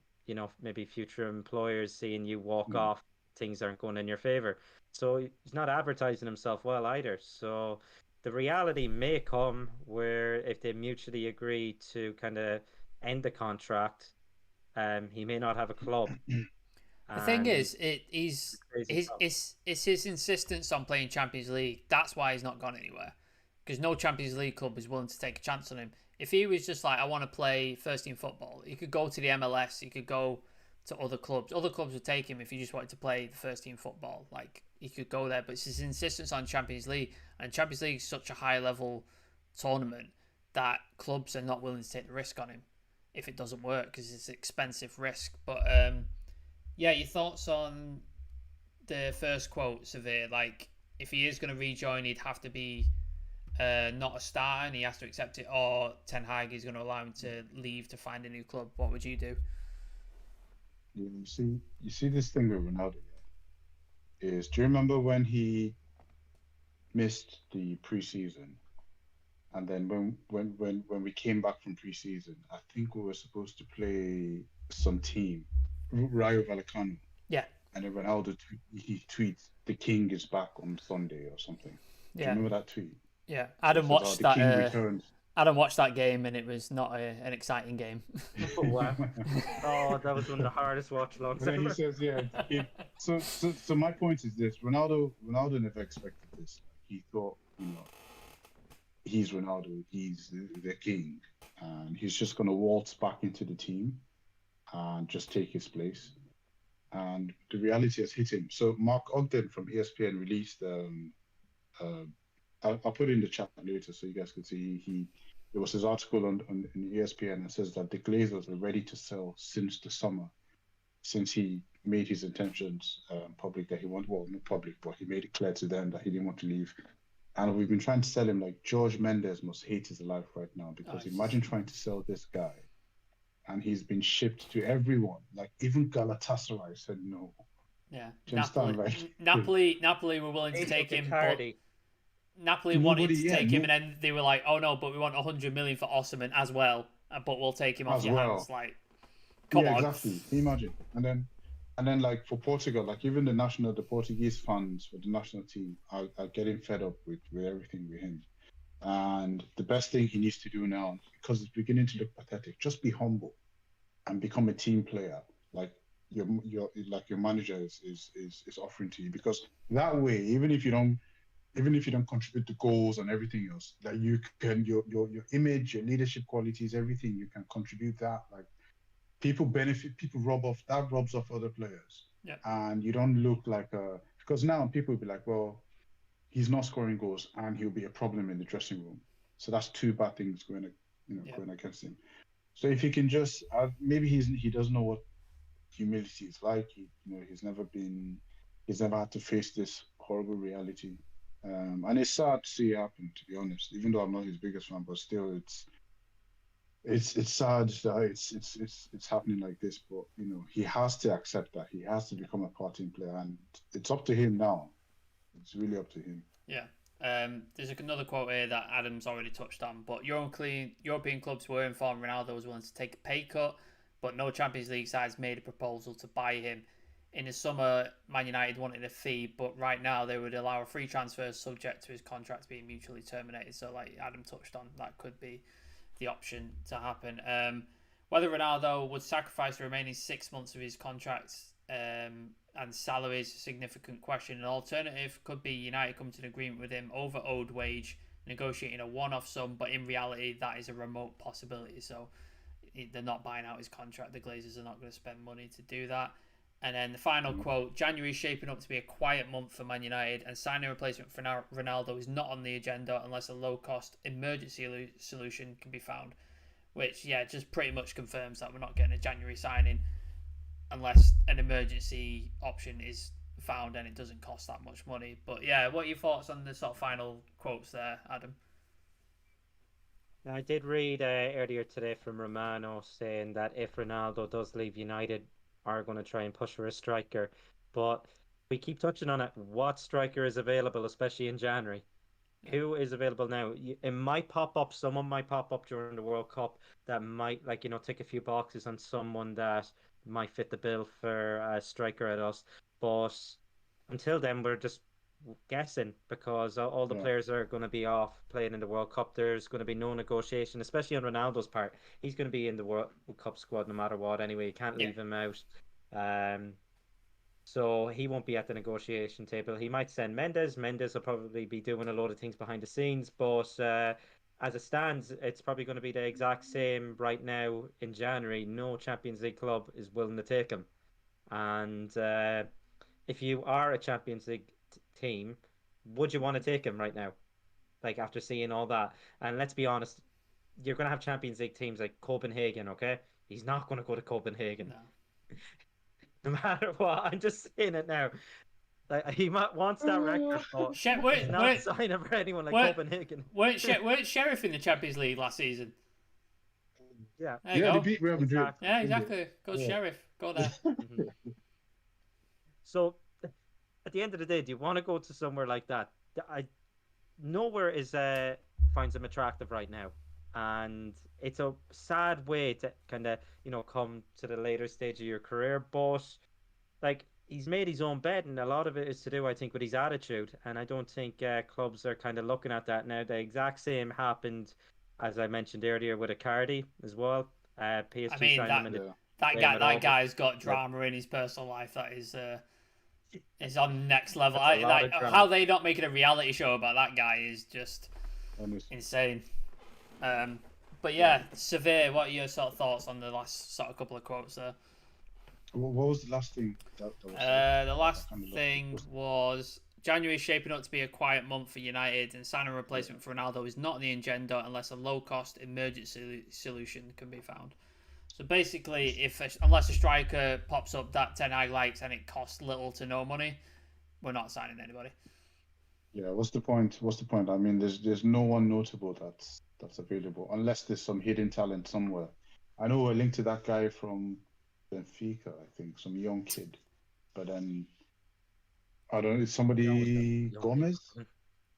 maybe future employers seeing you walk off, things aren't going in your favor. So he's not advertising himself well either. So the reality may come where if they mutually agree to kind of end the contract, he may not have a club. The thing is, it's his insistence on playing Champions League. That's why he's not gone anywhere. Because no Champions League club is willing to take a chance on him. if he was just like, I want to play first team football, he could go to the MLS, he could go to other clubs. Other clubs would take him if he just wanted to play the first team football. Like, he could go there, but it's his insistence on Champions League, and Champions League is such a high level tournament that clubs are not willing to take the risk on him if it doesn't work, because it's an expensive risk. But yeah, your thoughts on the first quote, Severe? Like, if he is going to rejoin, he'd have to be not a starter and he has to accept it, or Ten Hag is going to allow him to leave to find a new club. What would you do? You see this thing with Ronaldo, is, do you remember when he missed the preseason? And then when we came back from preseason, I think we were supposed to play some team, Rayo Vallecano. Yeah. And then Ronaldo, he tweets, "The king is back on Sunday" or something. Do you remember that tweet? Yeah. Adam watched that. King returns. Adam watched that game, and it was not an exciting game. Oh, wow. Oh, that was one of the hardest watch logs ever. He says, so my point is this: Ronaldo never expected this. He thought, he's Ronaldo, he's the king, and he's just going to waltz back into the team and just take his place. And the reality has hit him. So Mark Ogden from ESPN released, I'll put it in the chat later so you guys can see. It was his article on ESPN, and says that the Glazers are ready to sell since the summer, since he made his intentions public that he wanted, well, not public, but he made it clear to them that he didn't want to leave. And we've been trying to sell him like George Mendes must hate his life right now, because imagine trying to sell this guy, and he's been shipped to everyone. Like, even Galatasaray said no. Yeah, Napoli were willing to take him, but Napoli wanted to take him, and then they were like, "Oh no, but we want 100 million for Osimhen as well, but we'll take him off your hands." Like, come on. Exactly. Can you imagine? And then like for Portugal, like even the Portuguese fans for the national team are getting fed up with everything with him. And the best thing he needs to do now, because it's beginning to look pathetic, just be humble and become a team player, like your manager is offering to you. Because that way, even if you don't contribute the goals and everything else, that you can, your image, your leadership qualities, everything, you can contribute that. Like, people benefit, people rubs off other players. Yeah. And you don't look like because now people will be like, well, he's not scoring goals and he'll be a problem in the dressing room. So that's two bad things going against him. So if he can just, maybe he doesn't know what humility is like. He's never had to face this horrible reality. And it's sad to see it happen, to be honest. Even though I'm not his biggest fan, but still, it's sad that it's happening like this. But he has to accept that. He has to become a part-team player, and it's up to him now. It's really up to him. Yeah. There's another quote here that Adam's already touched on. But European clubs were informed Ronaldo was willing to take a pay cut, but no Champions League sides made a proposal to buy him. In the summer, Man United wanted a fee, but right now they would allow a free transfer subject to his contract being mutually terminated. So, like Adam touched on, that could be the option to happen. Whether Ronaldo would sacrifice the remaining 6 months of his contract and salary is a significant question. An alternative could be United come to an agreement with him over owed wage, negotiating a one-off sum, but in reality, that is a remote possibility. So they're not buying out his contract. The Glazers are not going to spend money to do that. And then the final quote, January is shaping up to be a quiet month for Man United, and signing a replacement for Ronaldo is not on the agenda unless a low-cost emergency solution can be found. Which, just pretty much confirms that we're not getting a January signing unless an emergency option is found and it doesn't cost that much money. But what are your thoughts on the sort of final quotes there, Adam? I did read earlier today from Romano saying that if Ronaldo does leave United, are going to try and push for a striker, but we keep touching on it. What striker is available, especially in January? Who is available now? It might pop up. Someone might pop up during the World Cup that might, tick a few boxes on someone that might fit the bill for a striker at us. But until then, we're just guessing, because all the players are going to be off playing in the World Cup. There's going to be no negotiation, especially on Ronaldo's part. He's going to be in the World Cup squad no matter what anyway. You can't leave him out. So he won't be at the negotiation table. He might send Mendes. Mendes will probably be doing a lot of things behind the scenes, but as it stands, it's probably going to be the exact same right now in January. No Champions League club is willing to take him. And if you are a Champions League team, would you want to take him right now? Like after seeing all that, and let's be honest, you're going to have Champions League teams like Copenhagen. Okay, he's not going to go to Copenhagen, No. no matter what. I'm just saying it now. Like he might wants that record, but he's not signing for anyone like Copenhagen. Weren't Sheriff in the Champions League last season? Yeah, there you go. They beat Real Madrid. Exactly. Yeah, exactly. Go Sheriff. Go there. So, at the end of the day, do you want to go to somewhere like that? Nowhere is finds him attractive right now, and it's a sad way to kind of come to the later stage of your career. But like he's made his own bed, and a lot of it is to do, I think, with his attitude. And I don't think clubs are kind of looking at that now. The exact same happened, as I mentioned earlier, with Icardi as well. PSG signed him in that guy's got drama in his personal life that is on next level. How they not making a reality show about that guy is just insane. But yeah, Severe, what are your sort of thoughts on the last sort of couple of quotes there? What was the last thing? The last thing was January is shaping up to be a quiet month for United, and signing a replacement for Ronaldo is not on the agenda unless a low-cost emergency solution can be found. So basically, unless a striker pops up that Ten Hag likes and it costs little to no money, we're not signing anybody. Yeah, what's the point? I mean, there's no one notable that's available unless there's some hidden talent somewhere. I know we're linked to that guy from Benfica, I think, some young kid, but then I don't know, it's somebody Gomez.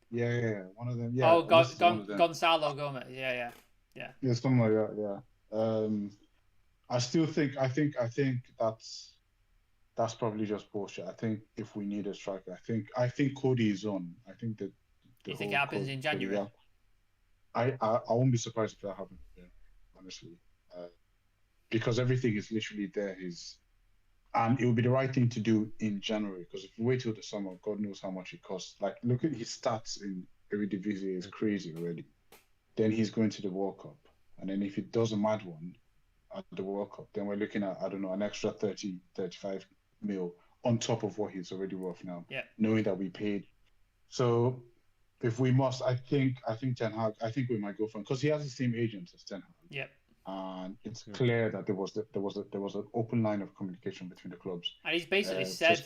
Yeah, one of them. Yeah. Oh, Gonzalo Gomez. Yeah, something like that. Yeah. I still think that's probably just bullshit. I think if we need a striker, I think Kobbie is on. I think that. You think it happens in January? I won't be surprised if that happens. Yeah, honestly, because everything is literally there. And it would be the right thing to do in January, because if we wait till the summer, God knows how much it costs. Like, look at his stats in Eredivisie is crazy already. Then he's going to the World Cup, and then if he does a mad one at the World Cup, then we're looking at, I don't know, an extra 30, 35 mil on top of what he's already worth now. Yeah. Knowing that we paid. So if we must, I think Ten Hag, I think we might go for him because he has the same agent as Ten Hag. Yep. And it's clear that there was an open line of communication between the clubs. And he's basically said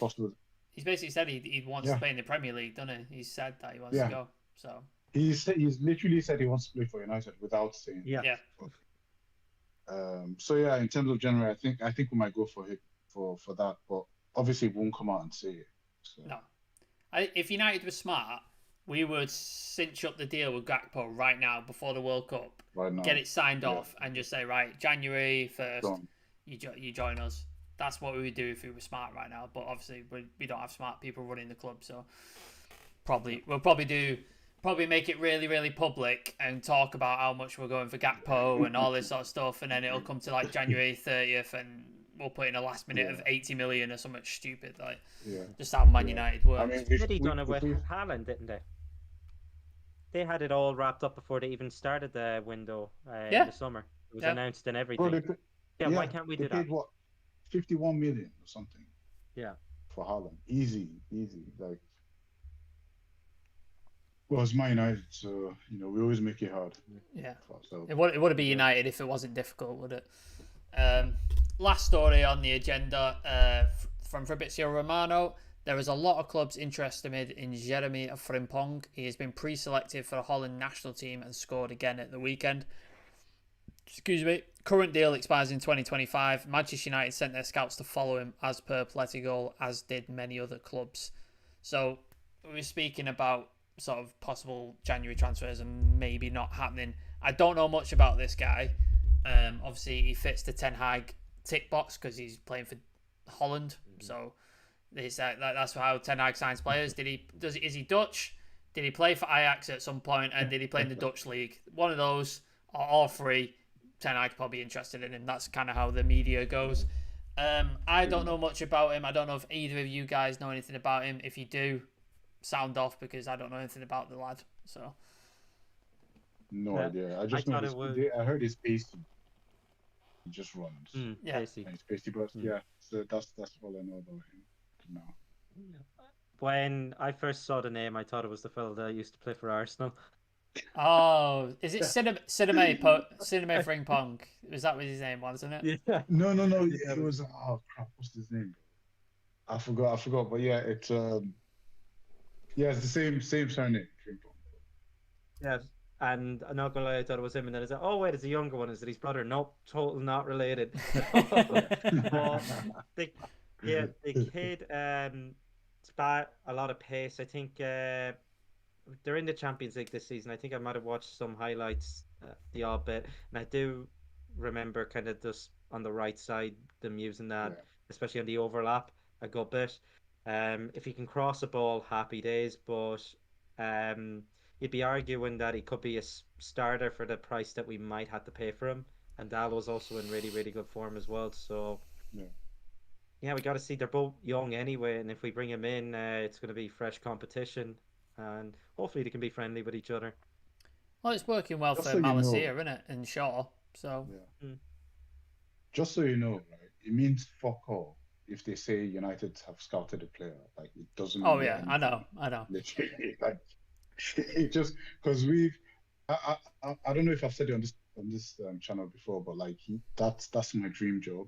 he wants to play in the Premier League, doesn't he? He's said that he wants to go. So he's literally said he wants to play for United without saying. Yeah. So yeah, in terms of January, I think we might go for it for that, but obviously we won't come out and say it. So. No, if United were smart, we would cinch up the deal with Gakpo right now before the World Cup. Right now. Get it signed off and just say, right, January 1st, you join us. That's what we would do if we were smart right now. But obviously, we don't have smart people running the club, so we'll probably make it really, really public and talk about how much we're going for Gakpo and all this sort of stuff, and then it'll come to like January 30th, and we'll put in a last minute of 80 million or something stupid, like just how Man United works. I mean, they done it with Haaland, didn't they? They had it all wrapped up before they even started the window in the summer. It was announced and everything. Why can't we do that? They paid what, 51 million or something? Yeah. For Haaland, easy. Like, well, it's Man United, so we always make it hard. Yeah. It would be United if it wasn't difficult, would it? Last story on the agenda from Fabrizio Romano. There is a lot of clubs interested in Jeremy Frimpong. He has been pre-selected for the Holland national team and scored again at the weekend. Excuse me. Current deal expires in 2025. Manchester United sent their scouts to follow him as per Pletigol, as did many other clubs. So we were speaking about sort of possible January transfers and maybe not happening. I don't know much about this guy. Obviously, he fits the Ten Hag tick box because he's playing for Holland. So that's how Ten Hag signs players. Is he Dutch? Did he play for Ajax at some point? And did he play in the Dutch league? One of those, or all three. Ten Hag's probably interested in him. That's kind of how the media goes. I don't know much about him. I don't know if either of you guys know anything about him. If you do, sound off, because I don't know anything about the lad. So No Yeah. idea. I I just know thought this. it was I heard it's pasty. He just runs. Yeah. Casey. And it's pasty, but Mm. yeah. So that's all I know about him now. When I first saw the name, I thought it was the fellow that used to play for Arsenal. Oh, is it Cinema Frimpong? Was that what his name was, wasn't it? Yeah. No. Yeah, It was oh crap. What's his name? I forgot. But yeah, it's it's the same surname. Frimpong. Yes. And I'm not gonna lie, I thought it was him, and then I said, "Oh wait, it's a younger one. Is it his brother?" Nope, total not related. But the kid it's got a lot of pace. I think they're in the Champions League this season. I think I might have watched some highlights, the odd bit, and I do remember kind of just on the right side them using that, Yeah. especially on the overlap, a good bit. If he can cross a ball, happy days. But you'd be arguing that he could be a starter for the price that we might have to pay for him. And Dallo's also in really, really good form as well. So yeah, we got to see. They're both young anyway, and if we bring him in, it's going to be fresh competition, and hopefully they can be friendly with each other. Well, it's working well Just for so you know. Malacia, isn't it? And Shaw. So Yeah. Just so you know, right? It means fuck all if they say United have scouted a player. Like it doesn't mean oh yeah, I anything. know. Literally, like it just because I don't know if I've said it on this channel before, but like that's my dream job,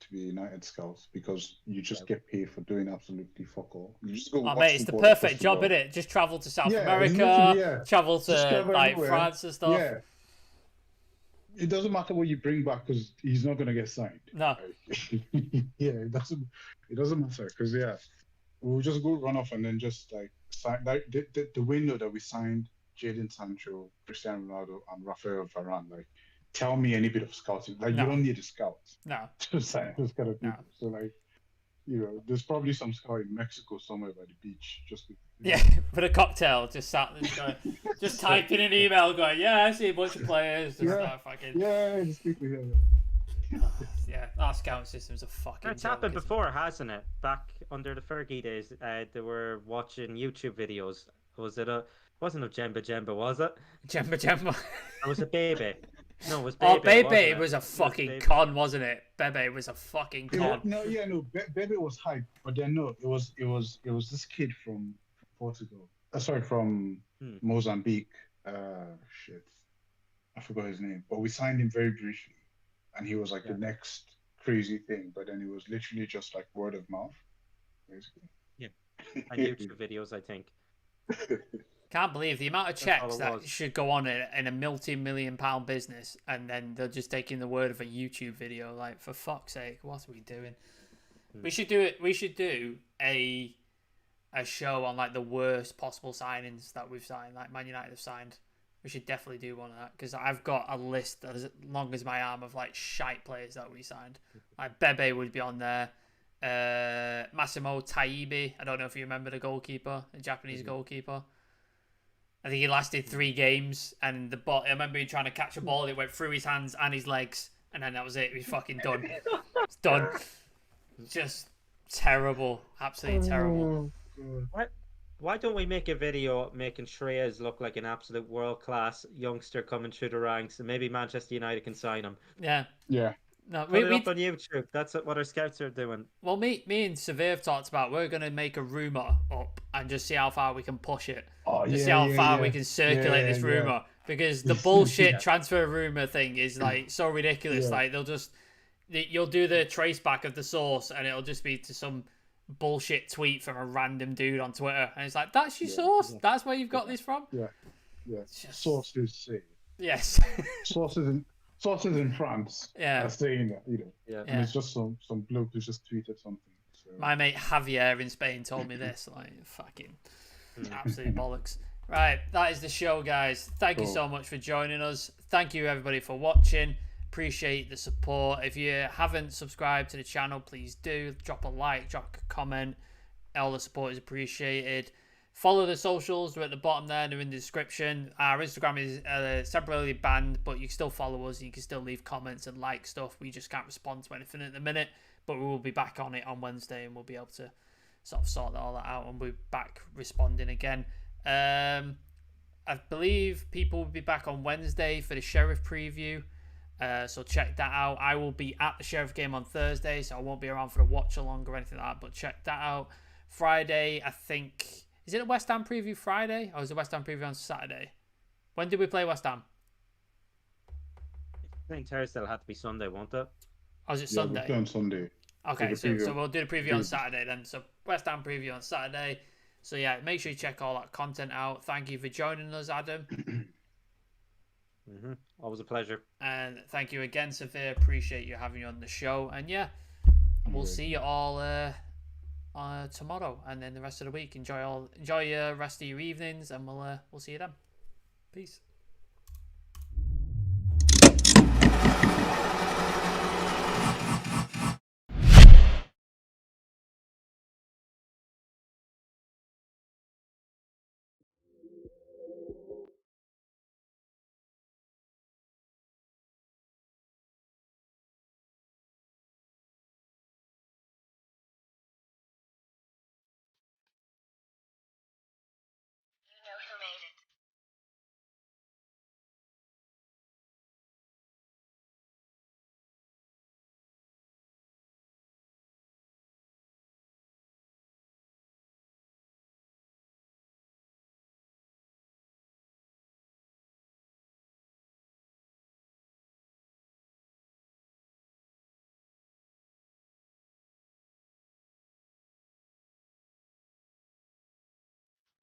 to be United scouts, because you just get paid for doing absolutely fuck all. You just go Oh watch mate, it's the football perfect across job, the isn't world. it? Just travel to South Yeah, America, travel Just to travel like everywhere. France and stuff. Yeah. It doesn't matter what you bring back because he's not gonna get signed. No. Yeah, it doesn't matter because we'll just go run off and then just like sign like the window that we signed Jadon Sancho, Cristiano Ronaldo, and Raphael Varane. Like, tell me any bit of scouting. Like, No. you don't need a scout No. to sign those kind of people. No. So like, there's probably some scout in Mexico somewhere by the beach. Just Yeah, with a cocktail, just sat there, just typing an email, going, "Yeah, I see a bunch of players." Just fucking. just people here. Yeah, our scouting system's a fucking. It's joke, happened isn't it? before, hasn't it? Back under the Fergie days, they were watching YouTube videos. Wasn't of Jemba, was it? Jemba. Or was it Bebe? No, it was Oh, Bebe. Bebe was a fucking con, wasn't it? Bebe was a fucking con. Bebe was hype, but then no, it was this kid from Portugal. From Mozambique. Shit, I forgot his name. But we signed him very briefly, and he was like the next crazy thing. But then it was literally just like word of mouth, basically. Yeah, and YouTube videos, I think. Can't believe the amount of checks that was. should go on in a multi-million-pound business, and then they're just taking the word of a YouTube video. Like, for fuck's sake, what are we doing? We should do it. We should do a show on like the worst possible signings that we've signed, like Man United have signed. We should definitely do one of that because I've got a list as long as my arm of like shite players that we signed. Like Bebe would be on there. Massimo Taibi. I don't know if you remember the goalkeeper, the Japanese goalkeeper. I think he lasted 3 games, and the ball. I remember him trying to catch a ball. It went through his hands and his legs, and then that was it. He was fucking done. It's done. Just terrible, absolutely terrible. Why don't we make a video making Shreyas look like an absolute world-class youngster coming through the ranks, and maybe Manchester United can sign him? Yeah. No, Put it up on YouTube. That's what our scouts are doing. Well, me and Severe have talked about we're going to make a rumour up and just see how far we can push it. See how far we can circulate this rumour. Because the bullshit transfer rumour thing is like so ridiculous. Like you'll do the trace back of the source and it'll just be to some bullshit tweet from a random dude on Twitter. And it's like, that's your source? That's where you've got this from? Yeah. Sources say. Yes. Sources in France are saying that, and it's just some bloke who just tweeted something. So. My mate Javier in Spain told me this. Like, fucking absolute bollocks. Right, that is the show, guys. Thank you so much for joining us. Thank you, everybody, for watching. Appreciate the support. If you haven't subscribed to the channel, please do. Drop a like, drop a comment. All the support is appreciated. Follow the socials. They're at the bottom there. They're in the description. Our Instagram is temporarily banned, but you can still follow us. You can still leave comments and like stuff. We just can't respond to anything at the minute, but we will be back on it on Wednesday, and we'll be able to sort of sort all that out, and we'll be back responding again. I believe people will be back on Wednesday for the Sheriff preview. So check that out. I will be at the Sheriff game on Thursday, so I won't be around for the watch along or anything like that. But check that out. Friday, I think, is it a West Ham preview Friday or is it West Ham preview on Saturday? When did we play West Ham? I think Thursday will have to be Sunday, won't it? Or is it Yeah, Sunday? we'll play on Sunday. Okay, the so preview. we'll do the preview on Saturday then. So West Ham preview on Saturday. So yeah, make sure you check all that content out. Thank you for joining us, Adam. Always a pleasure. And thank you again, Sophia. Appreciate you having you on the show. And yeah, we'll see you all tomorrow and then the rest of the week. Enjoy your rest of your evenings, and we'll see you then. Peace. You know who made it.